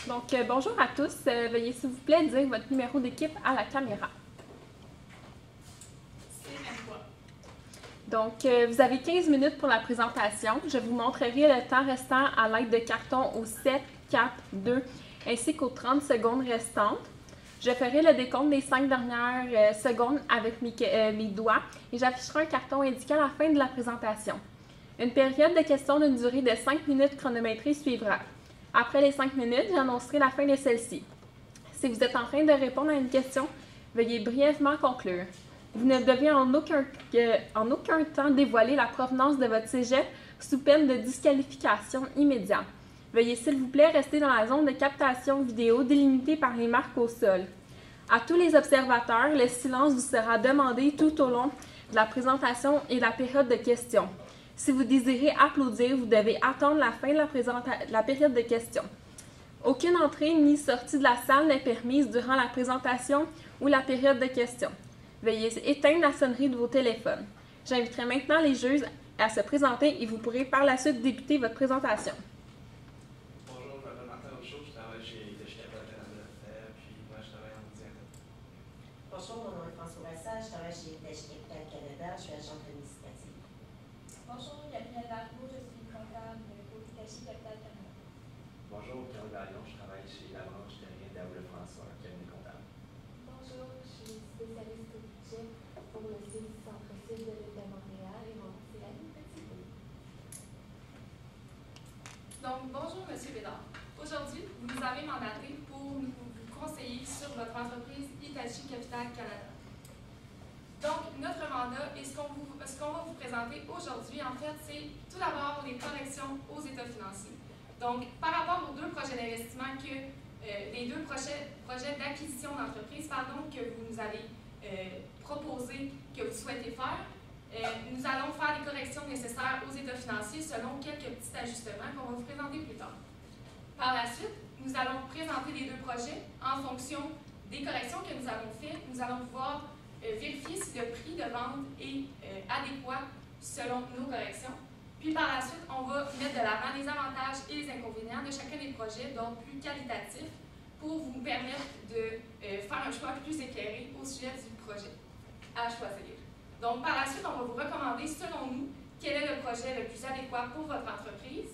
Donc, bonjour à tous. Veuillez s'il vous plaît dire votre numéro d'équipe à la caméra. C'est 23. Donc, vous avez 15 minutes pour la présentation. Je vous montrerai le temps restant à l'aide de cartons aux 7, 4, 2 ainsi qu'aux 30 secondes restantes. Je ferai le décompte des 5 dernières secondes avec mes doigts et j'afficherai un carton indiqué à la fin de la présentation. Une période de questions d'une durée de 5 minutes chronométrée suivra. Après les 5 minutes, j'annoncerai la fin de celle-ci. Si vous êtes en train de répondre à une question, veuillez brièvement conclure. Vous ne devez en aucun temps dévoiler la provenance de votre cégep sous peine de disqualification immédiate. Veuillez s'il vous plaît rester dans la zone de captation vidéo délimitée par les marques au sol. À tous les observateurs, le silence vous sera demandé tout au long de la présentation et de la période de questions. Si vous désirez applaudir, vous devez attendre la fin de la période de questions. Aucune entrée ni sortie de la salle n'est permise durant la présentation ou la période de questions. Veuillez éteindre la sonnerie de vos téléphones. J'inviterai maintenant les juges à se présenter et vous pourrez par la suite débuter votre présentation. Bonjour, je m'appelle Martin Rochaud, je travaille chez Capital Canada, puis moi je travaille en médiateur. Bonjour, mon nom est François Vassal, je travaille chez Capital Canada, je suis agente administrative. Bonjour, Gabrielle Dargaud, je suis comptable au Hitachi Capital Canada. Bonjour, Carole Darion, je travaille chez la branche terrienne d'Aoule François, cabinet comptable. Bonjour, je suis spécialiste au budget pour le site Centre-Sud de l'île de Montréal et mon nom c'est Annie Petitbé. Donc, bonjour, M. Bédard. Aujourd'hui, vous nous avez mandaté pour vous conseiller sur votre entreprise Hitachi Capital Canada. Donc, notre mandat et ce qu'on va vous présenter aujourd'hui, en fait, c'est tout d'abord les corrections aux états financiers. Donc, par rapport aux deux projets d'investissement les deux projets d'acquisition d'entreprise, que vous nous avez proposés, que vous souhaitez faire, nous allons faire les corrections nécessaires aux états financiers selon quelques petits ajustements qu'on va vous présenter plus tard. Par la suite, nous allons présenter les deux projets en fonction des corrections que nous avons faites. Nous allons pouvoir vérifier si le prix de vente est adéquat selon nos corrections. Puis par la suite, on va mettre de l'avant les avantages et les inconvénients de chacun des projets, donc plus qualitatifs, pour vous permettre de faire un choix plus éclairé au sujet du projet à choisir. Donc par la suite, on va vous recommander, selon nous, quel est le projet le plus adéquat pour votre entreprise.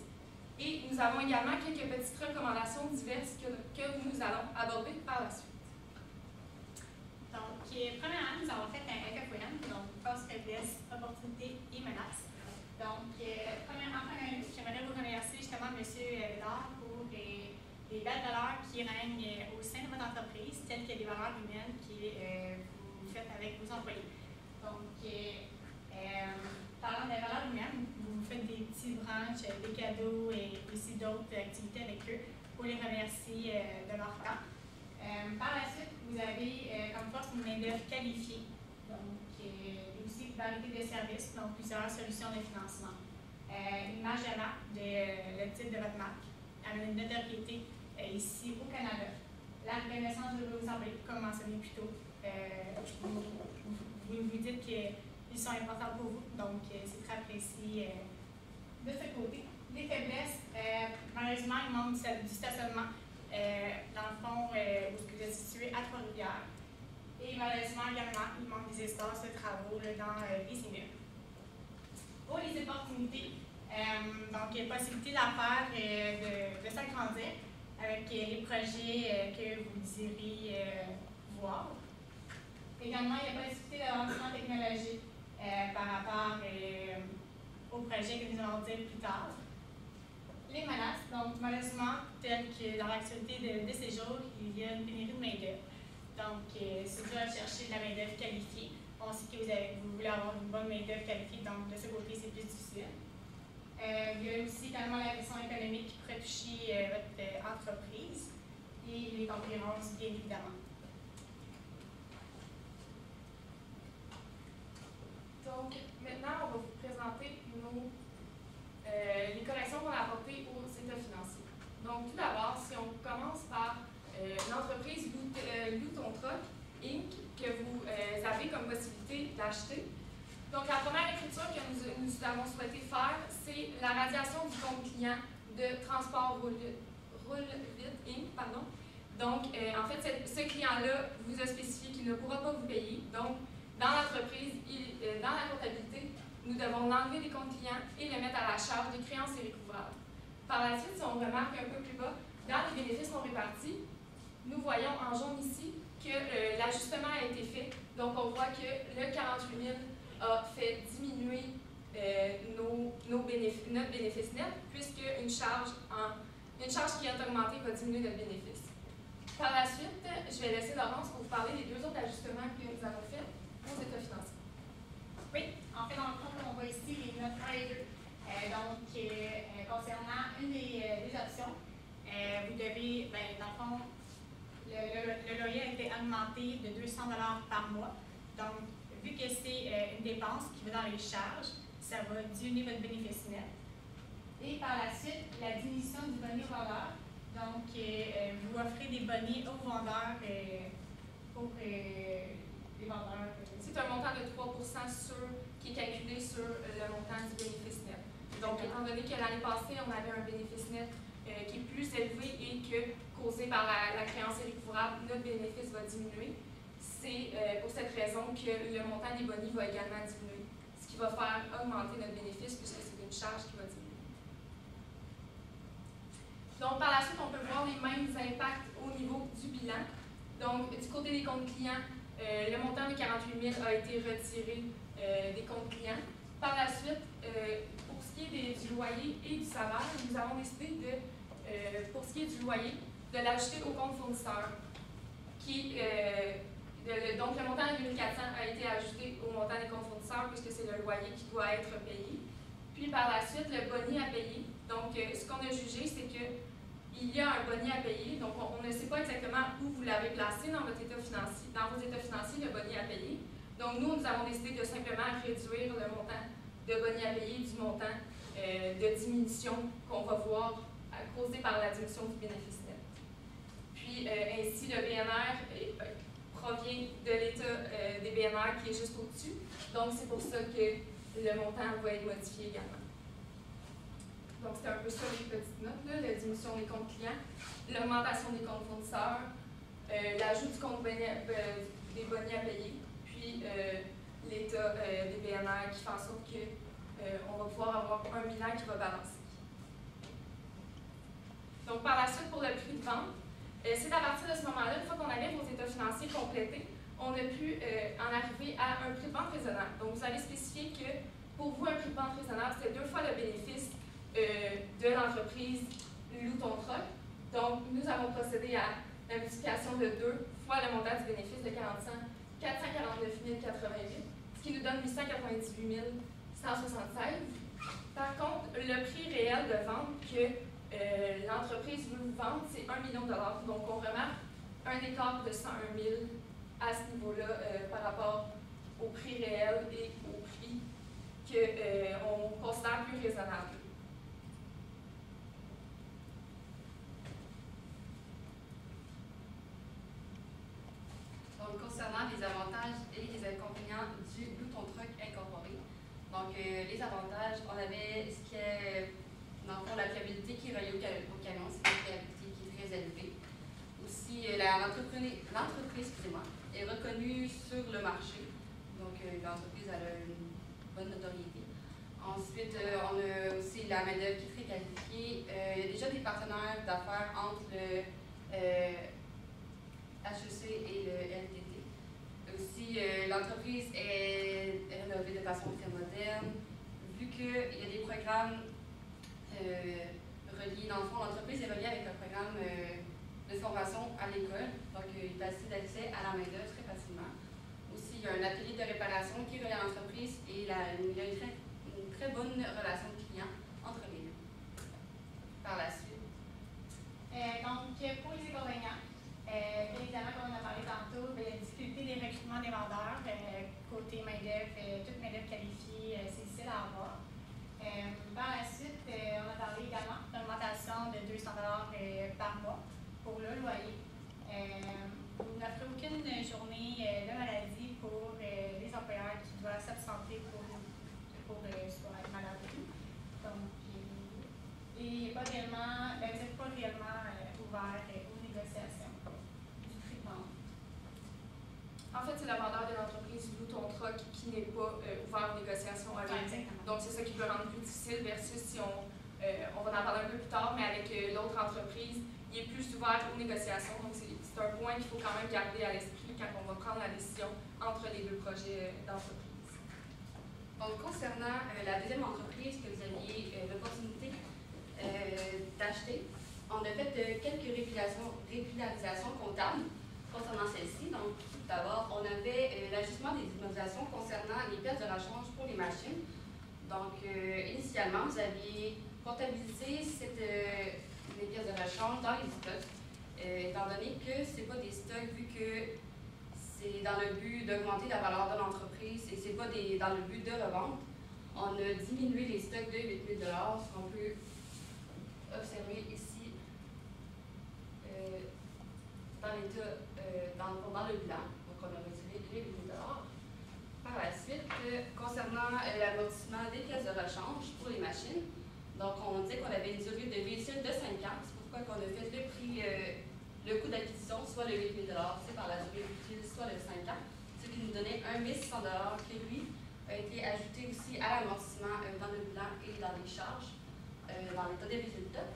Et nous avons également quelques petites recommandations diverses que nous allons aborder par la suite. Donc, premièrement, nous avons fait un FFOM, donc force, faiblesse, opportunité et menace. Donc, premièrement, j'aimerais vous remercier justement M. Bédard pour les belles valeurs qui règnent au sein de votre entreprise, telles que les valeurs humaines que vous faites avec vos employés. Donc, parlant des valeurs humaines, vous faites des petits branches, des cadeaux et aussi d'autres activités avec eux pour les remercier de leur temps. Par la suite, vous avez comme force une main-d'œuvre qualifiée, donc aussi une variété de services, donc plusieurs solutions de financement. Une image de marque, le titre de votre marque, une notoriété ici au Canada. La reconnaissance de vos employés, comme mentionné plus tôt, vous dites qu'ils sont importants pour vous, donc c'est très apprécié de ce côté. Les faiblesses, malheureusement, il manque du stationnement. Dans le fond, où vous êtes situé à Trois-Rivières. Et malheureusement, également, il manque des espaces de travaux dans les immeubles. Pour les opportunités, donc, il y a possibilité d'affaires de s'agrandir avec les projets que vous désirez voir. Également, il y a possibilité d'avancement technologique par rapport aux projets que nous allons dire plus tard. Les menaces, donc malheureusement, telles que dans l'actualité de ces jours, il y a une pénurie de main-d'œuvre. Donc, c'est dur à chercher de la main-d'œuvre qualifiée. On sait que vous voulez avoir une bonne main-d'œuvre qualifiée, donc de ce côté, c'est plus difficile. Il y a aussi également la question économique qui pourrait toucher votre entreprise et les concurrences, bien évidemment. Donc, maintenant, on va vous présenter les corrections qu'on a apportées aux états financiers. Donc, tout d'abord, si on commence par l'entreprise Louton Truck Inc., que vous avez comme possibilité d'acheter. Donc, la première écriture que nous avons souhaité faire, c'est la radiation du compte client de transport Roule Vite Inc. Pardon. Donc, en fait, ce client-là vous a spécifié qu'il ne pourra pas vous payer. Donc, dans l'entreprise, dans la comptabilité, nous devons enlever des comptes clients et le mettre à la charge des créances irrécouvrables. Par la suite, si on remarque un peu plus bas, dans les bénéfices non répartis, nous voyons en jaune ici que l'ajustement a été fait. Donc, on voit que le 48 000 a fait diminuer notre bénéfice net, puisque une charge qui a augmenté va diminuer notre bénéfice. Par la suite, je vais laisser Laurence pour vous parler des 2 autres ajustements que nous avons faits aux états financiers. Oui, en fait, dans le fond, on voit ici les notes 1 et 2. Concernant une des options, vous devez, dans le fond, le loyer a été augmenté de 200 $ par mois. Donc, vu que c'est une dépense qui va dans les charges, ça va diminuer votre bénéfice net. Et par la suite, la diminution du bonnet au vendeur. Donc, vous offrez des bonnets aux vendeurs pour les vendeurs. C'est un montant de 3 qui est calculé sur le montant du bénéfice net. Donc, étant donné que l'année passée, on avait un bénéfice net qui est plus élevé et que, causé par la créance irrécouvrable, notre bénéfice va diminuer, c'est pour cette raison que le montant des bonnies va également diminuer, ce qui va faire augmenter notre bénéfice puisque c'est une charge qui va diminuer. Donc, par la suite, on peut voir les mêmes impacts au niveau du bilan. Donc, du côté des comptes clients, le montant de 48 000 a été retiré des comptes clients. Par la suite, pour ce qui est du loyer et du salaire, nous avons décidé pour ce qui est du loyer, de l'ajouter au compte fournisseur. Donc, le montant de 2 400 a été ajouté au montant des comptes fournisseurs puisque c'est le loyer qui doit être payé. Puis, par la suite, le bonnet à payer. Donc, ce qu'on a jugé, c'est qu'il y a un bonnet à payer. Donc, on ne sait pas exactement où vous l'avez placé dans votre état financier, dans vos états financiers, le bonnet à payer. Donc, nous avons décidé de simplement réduire le montant de bonnet à payer du montant de diminution qu'on va voir causé par la diminution du bénéfice net. Puis, ainsi, le BNR provient de l'état des BNR qui est juste au-dessus. Donc, c'est pour ça que le montant va être modifié également. Donc, c'est un peu ça les petites notes, là, la diminution des comptes clients, l'augmentation des comptes fournisseurs, l'ajout du compte des bonnets à payer, puis l'état des BNR qui fait en sorte qu'on va pouvoir avoir un bilan qui va balancer. Donc, par la suite, pour le prix de vente, c'est à partir de ce moment-là, une fois qu'on avait vos états financiers complétés, on a pu en arriver à un prix de vente raisonnable. Donc, vous avez spécifié que pour vous, un prix de vente raisonnable, c'était 2 fois le bénéfice de l'entreprise Loue ton truck. Donc, nous avons procédé à la multiplication de 2 fois le montant du bénéfice de 449 088, ce qui nous donne 898 176. Par contre, le prix réel de vente que l'entreprise veut vous vendre, c'est 1 million de $. Donc, on remarque un écart de 101 000 à ce niveau-là par rapport au prix réel et au prix qu'on considère plus raisonnable. Donc, concernant les avantages et les inconvénients du Loue ton truck incorporé. Donc, les avantages, on avait ce qui est, dans le fond, la fiabilité qui est reliée au camion, c'est une fiabilité qui est très élevée. Aussi, l'entreprise est reconnue sur le marché. Donc, l'entreprise a une bonne notoriété. Ensuite, on a aussi la main-d'œuvre qui est très qualifiée. Il y a déjà des partenaires d'affaires entre le HEC et le LTT. Aussi, l'entreprise est rénovée de façon très moderne. Vu qu'il y a des programmes reliés, dans le fond, l'entreprise est reliée avec un programme de formation à l'école. Donc, il est facile d'accès à la main-d'œuvre très facilement. Aussi, il y a un atelier de réparation qui est relié à l'entreprise et il y a une très bonne relation de client entre les deux. Par la suite. Donc, pour les inconvénients, bien évidemment, comme on a parlé tantôt, la difficulté des recrutements des vendeurs, côté main-d'œuvre, toute main-d'œuvre qualifiée, c'est difficile à avoir. Par la suite, on a parlé également d'augmentation de 200 $ par mois pour le loyer. Vous n'offrez aucune journée de maladie pour les employeurs qui doivent s'absenter pour soit être malade. Donc, et pas réellement, vous n'êtes pas réellement En fait, c'est le vendeur de l'entreprise Loue ton truck qui n'est pas ouvert aux négociations à lui. Exactement. Donc, c'est ça qui peut rendre plus difficile versus si on va en parler un peu plus tard, mais avec l'autre entreprise, il est plus ouvert aux négociations. Donc, c'est un point qu'il faut quand même garder à l'esprit quand on va prendre la décision entre les deux projets d'entreprise. Donc, concernant la deuxième entreprise que vous aviez l'opportunité d'acheter, on a fait quelques régularisations comptables concernant celle-ci. Donc, tout d'abord, on avait l'ajustement des immobilisations concernant les pièces de rechange pour les machines. Donc, initialement, vous aviez comptabilisé les pièces de rechange dans les stocks, étant donné que ce n'est pas des stocks, vu que c'est dans le but d'augmenter la valeur de l'entreprise et ce n'est pas dans le but de revendre. On a diminué les stocks de 8 000 $, ce qu'on peut observer ici dans l'état, dans le bilan. Donc, on a retiré les 8 000 $. Par la suite, concernant l'amortissement des pièces de rechange pour les machines, donc on dit qu'on avait une durée de vie utile de 5 ans. C'est pourquoi qu'on a fait le prix, le coût d'acquisition, soit le 8 000 $, c'est par la durée utile, soit le 5 ans, ce qui nous donnait 1 600 $ qui, lui, a été ajouté aussi à l'amortissement dans le bilan et dans les charges, dans l'état des résultats.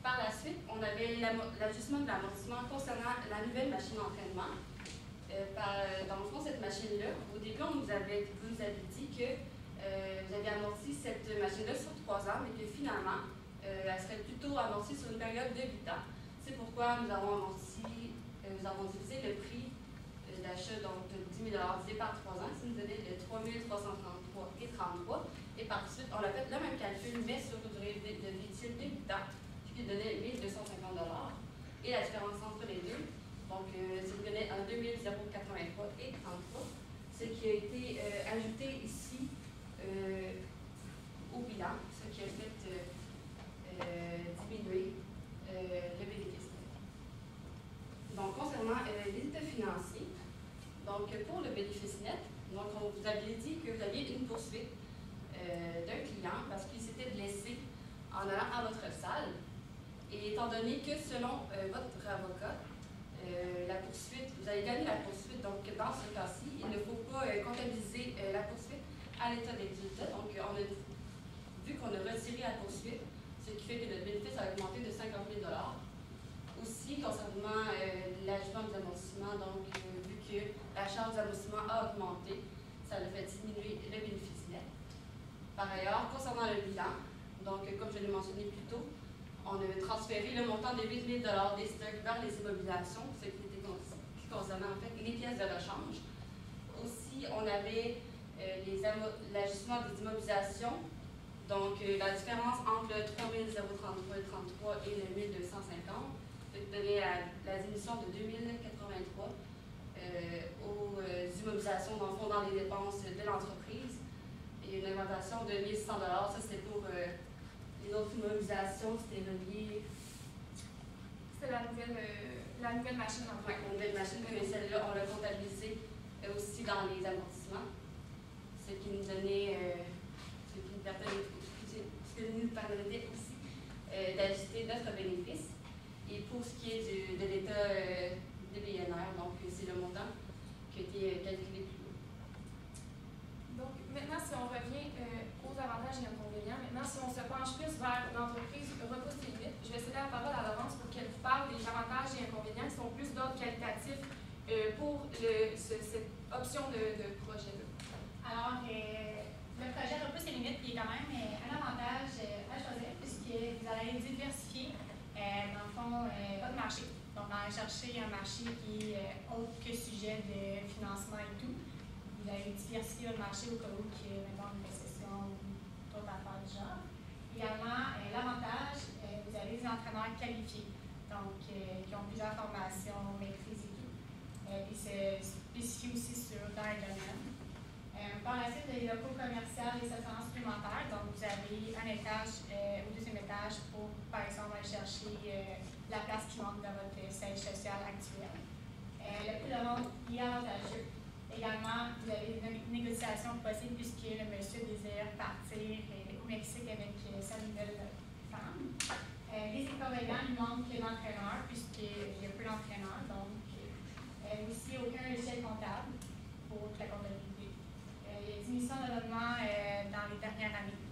Par la suite, on avait l'ajustement de l'amortissement concernant la nouvelle machine d'entraînement. Dans le fond, cette machine-là, au début, vous nous avez dit que vous aviez amorti cette machine-là sur 3 ans, mais que finalement, elle serait plutôt amortie sur une période de 8 ans. C'est pourquoi nous avons divisé le prix d'achat de 10 000 $ divisé par 3 ans, ce qui nous donnait de 3 333 et 33. Et par suite, on a fait le même calcul, mais sur une durée de vie utile de 8 ans, ce qui donnait 1 250 $. Et la différence entre les deux, donc, ça nous donnait un 2 083 et 33, ce qui a été ajouté ici au bilan, ce qui a fait diminuer le bénéfice. Donc, concernant les états financiers, donc pour le bénéfice net, donc on vous avait dit que vous aviez une poursuite d'un client parce qu'il s'était blessé en allant à votre salle. Et étant donné que selon votre avocat, la poursuite, vous avez gagné la poursuite, donc dans ce cas-ci, il ne faut pas comptabiliser la poursuite à l'état des résultats. Donc, on a vu qu'on a retiré la poursuite, ce qui fait que notre bénéfice a augmenté de 50 000 $. Aussi, concernant l'ajustement des amortissements, donc, vu que la charge d'amortissement a augmenté, ça a fait diminuer le bénéfice net. Par ailleurs, concernant le bilan, donc, comme je l'ai mentionné plus tôt, on a transféré le montant de 8 000 $ des stocks vers les immobilisations, ce qui concernait en fait les pièces de rechange. Aussi, on avait l'ajustement des immobilisations, donc la différence entre le 3 033 et 33 et le 1 250, qui donnait la diminution de 2 083 aux immobilisations dans le fond dans les dépenses de l'entreprise et une augmentation de 1 100 $. Ça, c'est pour les autres immobilisations, c'était relié. C'est la nouvelle machine en fait. Oui, la nouvelle machine, mais celle-là, on l'a comptabilisée aussi dans les amortissements, ce qui nous donnait, ce qui nous permettait aussi d'ajuster notre bénéfice. Et pour ce qui est de l'état de BNR, donc c'est le montant qui a été calculé plus haut. Donc, maintenant, si on revient aux avantages et inconvénients, maintenant, si on se penche plus vers l'entreprise Repousse les limites, je vais céder la parole à Laurence pour qu'elle vous parle des avantages et inconvénients qui sont plus d'ordre qualitatif pour cette option de projet-là. Alors, le projet Repousse les limites, il est quand même un avantage à choisir puisque vous allez diversifier, dans le fond, votre marché. Donc, aller chercher un marché qui est autre que sujet de financement et tout. Vous allez diversifier votre marché au cas où il y a une récession ou d'autres affaires du genre. Également, l'avantage, vous avez des entraîneurs qualifiés, donc qui ont plusieurs formations, maîtrises et tout. Puis se spécifient aussi dans les domaines. Par la suite, les locaux commerciaux et stationnements supplémentaires. Donc, vous avez un étage au deuxième étage pour, par exemple, aller chercher la place qui manque dans votre siège social actuel. Le prix de vente est avantageux. Également, vous avez une négociation possible puisque le monsieur désire partir au Mexique avec sa nouvelle femme. Les inconvénients, il manque l'entraîneur puisqu'il y a peu d'entraîneurs, donc aussi aucun logiciel comptable. pour la comptabilité. Il y a une diminution d'abonnement dans les dernières années.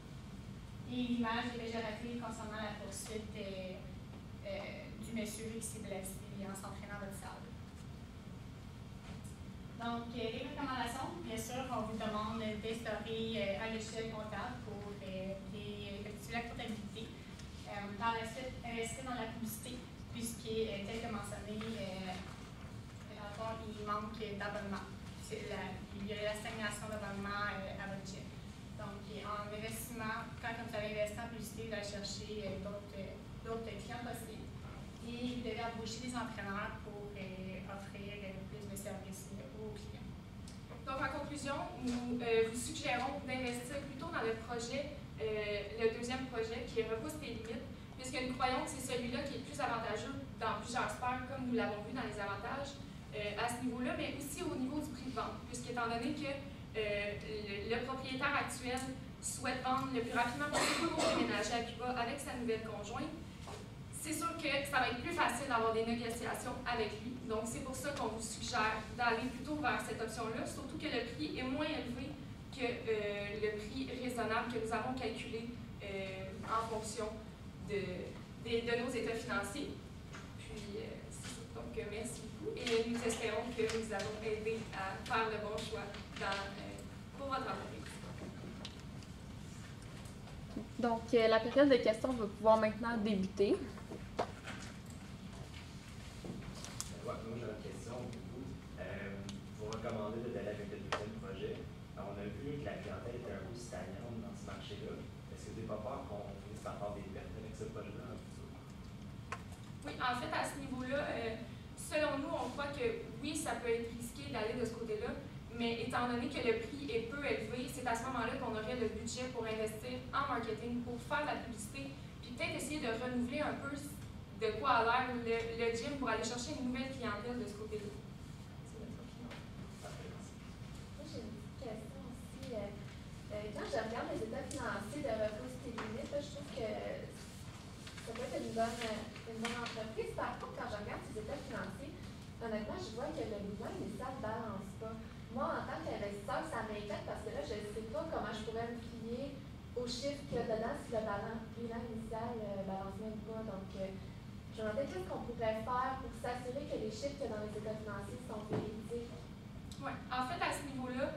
Et l'image est péjorative concernant la poursuite du monsieur qui s'est blessé en s'entraînant dans votre salle. Donc, les recommandations, bien sûr, on vous demande d'instaurer un logiciel comptable pour effectuer la comptabilité. Par la suite, investir dans la publicité, puisqu'il tel que mentionné, il manque d'abonnement. Il y a la stagnation d'abonnement à votre chef. Donc, en investissement, quand vous avez investi en publicité, vous allez chercher d'autres clients possibles. Et vous devez embaucher des entraîneurs pour offrir plus de services aux clients. Donc, en conclusion, nous vous suggérons d'investir plutôt dans le projet, le deuxième projet qui repousse les limites, puisque nous croyons que c'est celui-là qui est le plus avantageux dans plusieurs sphères, comme nous l'avons vu dans les avantages à ce niveau-là, mais aussi au niveau du prix de vente, puisqu'étant donné que le propriétaire actuel souhaite vendre le plus rapidement possible pour déménager à Cuba avec sa nouvelle conjointe, c'est sûr que ça va être plus facile d'avoir des négociations avec lui. Donc, c'est pour ça qu'on vous suggère d'aller plutôt vers cette option-là, surtout que le prix est moins élevé que le prix raisonnable que nous avons calculé en fonction de nos états financiers. Puis, c'est ça. Donc, merci beaucoup et nous espérons que nous vous avons aidé à faire le bon choix pour votre entreprise. Donc, la période de questions va pouvoir maintenant débuter. Moi, j'ai une question pour vous. Vous recommandez d'aller avec le deuxième projet. On a vu que la clientèle était un peu stagnante dans ce marché-là. Est-ce que vous n'avez pas peur qu'on finisse par faire des pertes avec ce projet-là dans le futur? Oui, en fait, à ce niveau-là, selon nous, on croit que oui, ça peut être risqué d'aller de ce côté-là, mais étant donné que le prix est peu élevé, c'est à ce moment-là qu'on aurait le budget pour investir en marketing, pour faire de la publicité, puis peut-être essayer de renouveler un peu de quoi a l'air le gym pour aller chercher une nouvelle clientèle de ce côté-là. C'est notre opinion. Moi, j'ai une petite question aussi. Quand je regarde les états financiers de Repousse tes limites, je trouve que ça peut être une bonne entreprise. Par contre, quand je regarde ces états financiers, honnêtement, je vois que le bilan initial ne balance pas. Moi, en tant qu'investisseur, ça m'inquiète parce que là, je ne sais pas comment je pourrais me fier aux chiffres qu'il y a dedans si le bilan initial ne balance même pas. Donc, je me demandais qu'est-ce qu'on pourrait faire pour s'assurer que les chiffres qu'il y a dans les états financiers sont véridiques. Oui, en fait, à ce niveau-là,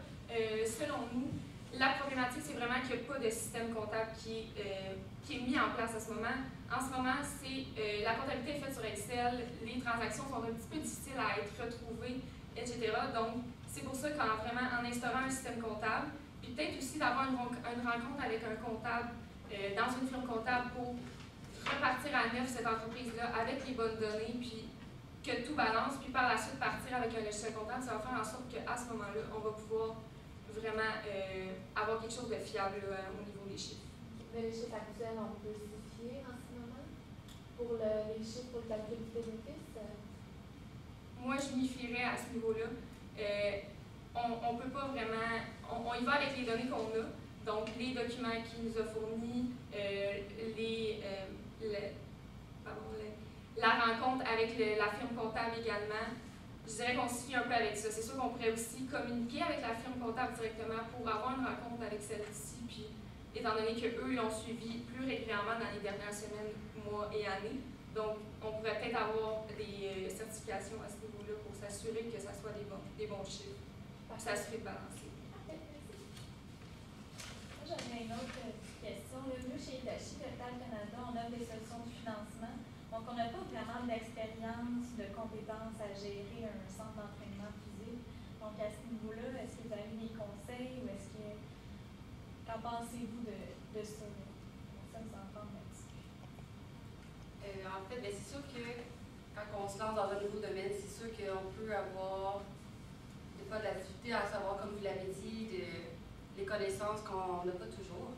selon nous, la problématique, c'est vraiment qu'il n'y a pas de système comptable qui est mis en place à ce moment. En ce moment, la comptabilité est faite sur Excel, les transactions sont un petit peu difficiles à être retrouvées, etc. Donc, c'est pour ça qu'en instaurant un système comptable, puis peut-être aussi d'avoir une rencontre avec un comptable dans une firme comptable pour repartir à neuf cette entreprise-là avec les bonnes données, puis que tout balance, puis par la suite partir avec un logiciel comptable, ça va faire en sorte qu'à ce moment-là, on va pouvoir vraiment avoir quelque chose de fiable au niveau des chiffres. Mais les chiffres actuels, on peut s'y fier en ce moment pour les chiffres pour le calcul du bénéfice? Moi, je m'y fierais à ce niveau-là. On peut pas vraiment... On y va avec les données qu'on a, donc les documents qu'il nous a fournis, la rencontre avec la firme comptable également. Je dirais qu'on se fie un peu avec ça. C'est sûr qu'on pourrait aussi communiquer avec la firme comptable directement pour avoir une rencontre avec celle-ci, puis étant donné qu'eux l'ont suivi plus régulièrement dans les dernières semaines, mois et années. Donc, on pourrait peut-être avoir des certifications à ce niveau-là pour s'assurer que ça soit des bons chiffres, pour s'assurer de balancer. Parfait, merci. Moi, j'avais une autre question. Nous, chez Hitachi Capital Canada, on a des solutions de financement. Donc, on n'a pas vraiment d'expérience, de compétences à gérer un centre d'entraînement physique. Donc, à ce niveau-là, est-ce que vous avez des conseils ou est-ce que... Qu'en pensez-vous de ça? Ça nous entend là-dessus. En fait, c'est sûr que quand on se lance dans un nouveau domaine, c'est sûr qu'on peut avoir des fois de la difficulté à savoir, comme vous l'avez dit, les connaissances qu'on n'a pas toujours.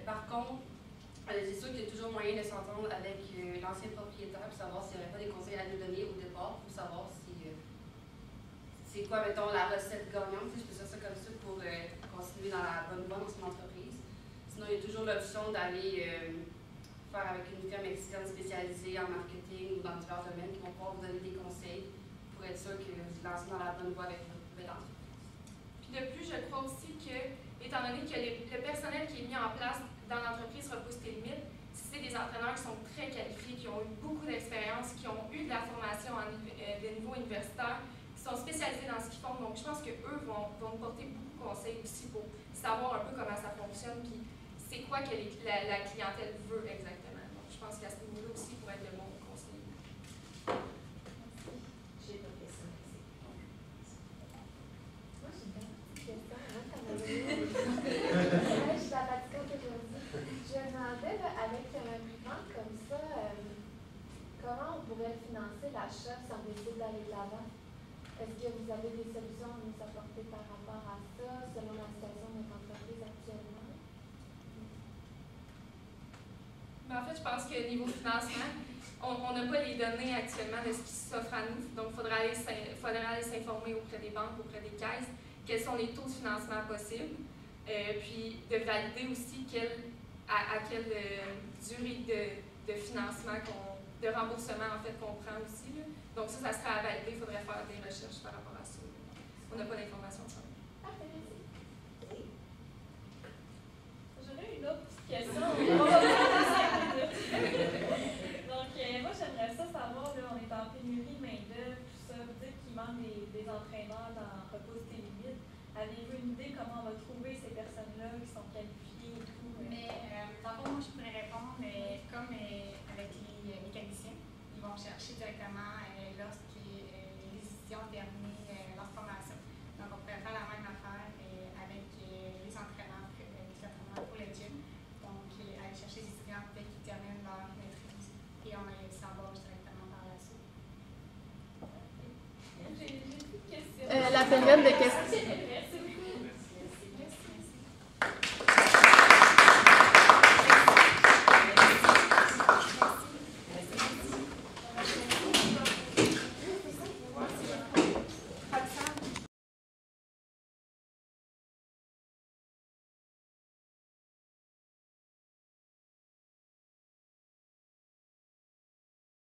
Par contre, c'est sûr qu'il y a toujours moyen de s'entendre avec l'ancien propriétaire pour savoir s'il n'y aurait pas des conseils à nous donner au départ, pour savoir si c'est quoi, mettons, la recette gagnante, si je peux dire ça comme ça, pour continuer dans la bonne voie dans son entreprise. Sinon, il y a toujours l'option d'aller faire avec une firme externe spécialisée en marketing ou dans divers domaines qui vont pouvoir vous donner des conseils pour être sûr que vous vous lancez dans la bonne voie avec votre nouvelle entreprise. Puis de plus, je crois aussi que, étant donné que le personnel qui est mis en place dans l'entreprise Repousse tes limites, c'est des entraîneurs qui sont très qualifiés, qui ont eu beaucoup d'expérience, qui ont eu de la formation de niveau universitaire, qui sont spécialisés dans ce qu'ils font. Donc, je pense qu'eux vont nous porter beaucoup de conseils aussi pour savoir un peu comment ça fonctionne, puis c'est quoi que la clientèle veut exactement. Donc, je pense qu'à ce niveau-là aussi, pour être de bons conseillers. J'ai pas fait ça, merci. Moi, j'ai une petite question avant qu'on avait. Je suis la pratiquante aujourd'hui. Je me demandais, là, avec une vente comme ça, comment on pourrait financer l'achat si on décide d'aller de l'avant? Est-ce que vous avez des solutions à nous apporter par rapport à ça, selon la situation de notre entreprise actuellement? Mais en fait, je pense que niveau financement, on n'a pas les données actuellement de ce qui s'offre à nous. Donc, il faudra aller s'informer auprès des banques, auprès des caisses, quels sont les taux de financement possibles. Puis, de valider aussi à quelle durée de financement, de remboursement en fait qu'on prend aussi. Là. Donc, ça sera à valider. Il faudrait faire des recherches par rapport à ça. On n'a pas d'informations sur ça. Parfait, merci. J'aurais une autre petite question. Donc, moi, j'aimerais ça savoir, là, on est en pénurie de main-d'œuvre, tout ça. Vous dites qu'il manque des entraîneurs dans Repousse tes limites. Avez-vous une idée comment on va trouver ces personnes-là qui sont qualifiées et tout? D'abord, moi, je pourrais répondre, comme avec les mécaniciens, ils vont chercher directement lorsque les étudiants ont terminé leur formation. Donc, on pourrait faire la même affaire avec les entraîneurs pour le gym. Donc, aller chercher les étudiants dès qu'ils terminent leur maîtrise et on les embauche directement par la suite. J'ai une petite question. La période de questions.